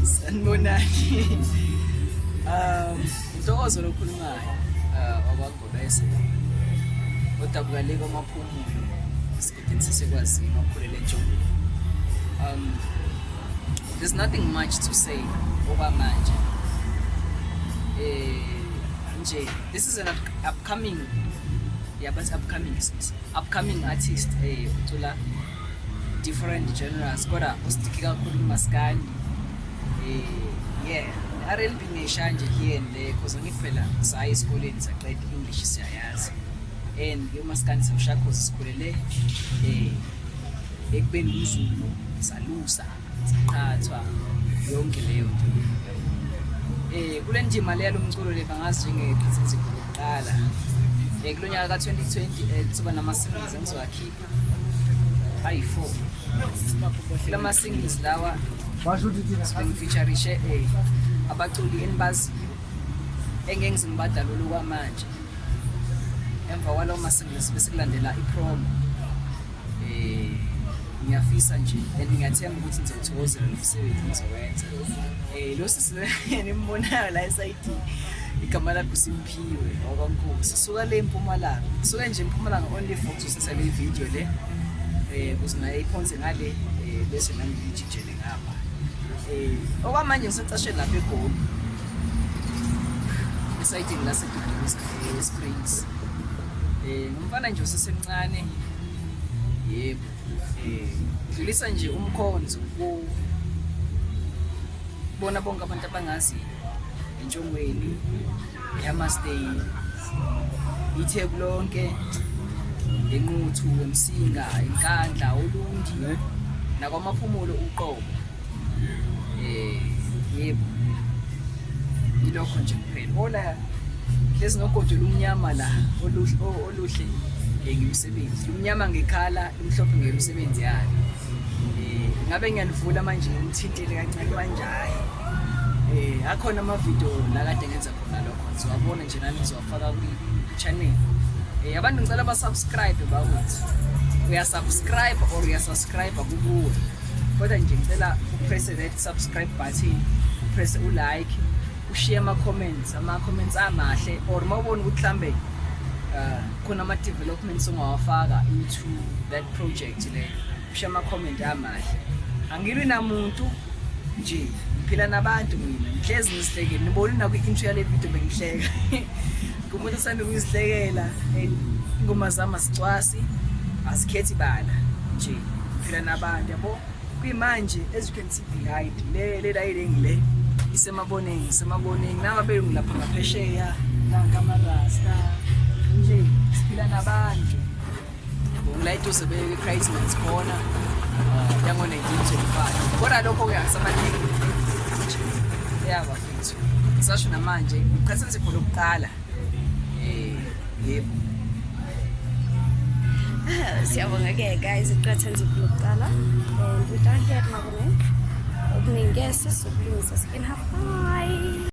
Sanibonani. Intokozo lokhulumayo okwagobese odabukaleka amaphumulo isikhathi sisekwazini ukukhulela entshonalanga. There's nothing much to say okwamanje. Nje this is an upcoming upcoming artist ucula different genres kodwa usitiki kakhulu kumaskandi. R&B ngisha nje here and there because ngiphela sayi esikoleni saqeda English siyayazi and umaskandi samshakho sikhulele ekubeni uZulu salusa siqhathwa yonke leyo nto. Kule njima leya lomculo le bangazi njengephathisi lokuqala kulonyaka ka2020 kuzoba nama singles engizowakhipha ayi4. Lama singles lawa ngifeaturishe abaculi enibazi engeke ngizibadalule kwamanje. Emva kwalawo ma singles bese kulandela ipromo. Ngiyafisa nje and ngiyathemba ukuthi ngizothokozela nomsebenzi engizowenza. Lo sisini nimbonayo la esayidi igama lakho Simphiwe okwaNkosi. Sisuka le eMpumalanga. Sisuka nje eMpumalanga only for to sesa le video le. Kuze naye iphonse ngale bese nangijijele ngapha. Okwamanje ngisacashe lapha eGoli. Esayidi laseDuduza eSprings. Ngumfana nje osesemncane. Yebo. Dlulisa nje umkhonzo bona bonke abantu abangazi entshongweni yaMastay iTheku lonke enquthu eMsinga eNkandla uLundi nakwamaphumulo uqobo. Yebo ilokho nje kuphela ola lezi nogodo lumnyama la oluhle ngimsebenzi lumnyama ngekhala imhlophe ngemsebenzi yakhe. Ngabe ngiyalivula manje ngithintile kancane kanjani. Akhona ama video la kade ngenza khona lokho nizowabona nje nami ngizowafaka ku channel. Abantu ngicela ba subscribe bakuthi uya subscribe or uya subscribe kubuwe kodwa nje ngicela upress that subscribe button, upress ulike, ushare ama comments amahle or mawubona ukuthi mhlambe khona ama developments ongawafaka into that project le ushiya ama comment amahle. Angilwi namuntu nje ngiphila nabantu mina ngihlezi ngizihlekela nibona na ku intro yale video bengihleka kumuntu osanda ukuzihlekela ingoma zama sicwasi asikhethi bala nje ngiphila nabantu yabo kuyimanje as you can see behind le ngile isemaboneni nawe belungilapha ngaphesheya nangamarasta nje siphila nabantu ngilight usebeke Christmas khona yango 1925 kodwa lokho kuyasamaniki yabafethu ngisasho namanje ngikhathele khona ukuqala yebo siyabonga ke guys iqhathanise lokuqala and we don't hear mabone okuningi sesibulungisa skin half. Bye.